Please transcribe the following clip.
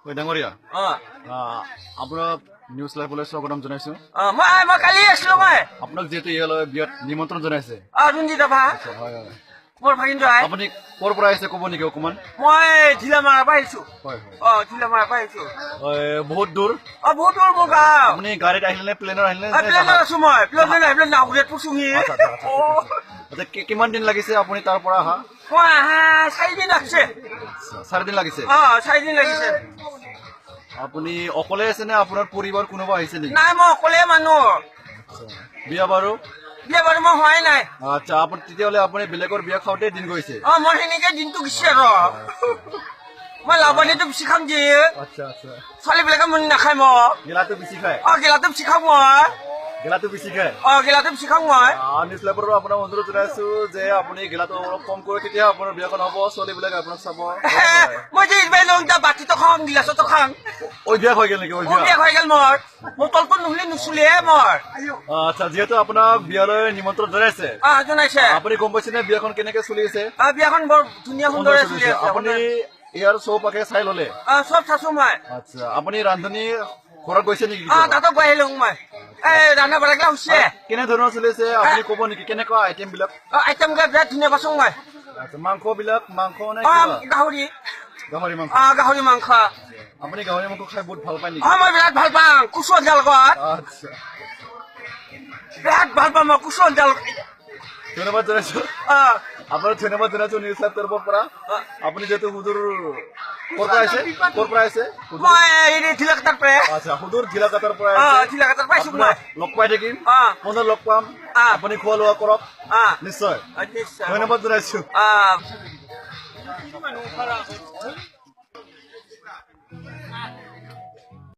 ঐ ডাঙৰীয়া আপোনাৰ নিউজ লাইভলৈ স্বাগতম জনাইছো। মই কালি আছিলো মই আপোনাক যিহেতু ইয়ালৈ বিয়াত নিমন্ত্ৰণ জনাইছে। ৰঞ্জিত দফা হয় হয় মোৰ ভাগিনটো আপুনি ক'ৰ পৰা আহিছে ক'ব নেকি অকণমান? মই ঢিলামাৰাৰ পৰা আহিছো। হয় হয় ঢিলামাৰাৰ পৰা আহিছো। বহুত দূৰ বহুত দূৰ মোৰ গাঁও। আপুনি গাড়ীত আহিলে নে প্লেনত আহিলে? প্লেনত আছো মই প্লেনত আহিলে নাওঘৰীয়াত পচুহি। কিমান দিন লাগিছে আপুনি তাৰ পৰা অহা? মই আহা 4 দিন লাগছে। 4 দিন লাগিছে? 4 দিন লাগিছে। আপুনি অকলে আছে নে আপোনাৰ পৰিবাৰ কোনোবা আহিছে নেকি? নাই মই অকলে মানুহ। বিয়া বাৰু? বিয়া বাৰু মই হোৱাই নাই। আচ্ছা আপুনি তেতিয়াহ'লে আপুনি বেলেগৰ বিয়া খাওঁতে দিন গৈছে? মই সেনেকে দিনটো গৈছে আৰু মই লাভানীটো বেছি খাম যে। আচ্ছা আচ্ছা ছোৱালীবিলাকে মন নাখায় মই। গেলাটো বেছি খায়? গেলাটো বেছি খাওঁ মই। গেলাটো বেছি খায়? গেলাটো বেছি খাওঁ মই। নিউজ লাইভৰ পৰা আপোনাক অনুৰোধ জনাইছো যে আপুনি গেলাটো অলপ কম কৰি তেতিয়া আপোনাৰ বিয়াখন হ'ব, ছোৱালীবিলাকে আপোনাক চাব। মই যে বাতিটো খাম গিলাচতো খাম। অভ্যাস হৈ গ'ল নেকি? অভ্যাস হৈ গ'ল মোৰ তলটো নহ'লে নুচুলিহে মোৰ। আচ্ছা যিহেতু আপোনাক বিয়ালৈ নিমন্ত্ৰণ জনাইছে জনাইছে আপুনি গম পাইছে নে বিয়াখন কেনেকে চলি আছে? বিয়াখন বৰ ধুনীয়া সুন্দৰ চলি আছে। আপুনি ইয়াৰ চৌপাশে চাই ল'লে? চব চাইছো মই। আচ্ছা আপুনি ৰান্ধনী ঘৰত গৈছে নেকি? তাতো গৈ আহিলো মই। ৰান্ধা বাঢ়া হৈছে কেনেধৰণৰ চলি আছে আপুনি ক'ব নেকি? কেনেকুৱা আইটেম বিলাক? আইটেম বিলাক বিৰাট ধুনীয়া পাইছো মই। মাংস বিলাক মাংস নে গাহৰি? গাহৰি মাংস। গাহৰি মাংস। আপুনি গাহৰি মাংস খাই বহুত ভাল পায় নেকি? মই বিৰাট ভাল পাওঁ কুচু আঞ্জাৰ লগত। আচ্ছা বিৰাট ভাল পাওঁ মই কুচু আঞ্জাৰ লগত। ধন্যবাদ জনাইছো। আপোনাৰ ধন্যবাদ জনাইছো নিউজ লাইভ তৰফৰ পৰা। আপুনি যিহেতু সুদূৰ ক'ৰ পৰা আহিছে? ক'ৰ পৰা আহিছে? মই ঢিলাকাটাৰ পৰা। আচ্ছা সুদূৰ ঢিলাকাটাৰ পৰা ঢিলাকাটাৰ পৰা আহিছো মই। লগ পাই থাকিম, পুনৰ লগ পাম। আপুনি খোৱা লোৱা কৰক নিশ্চয়। ধন্যবাদ জনাইছো।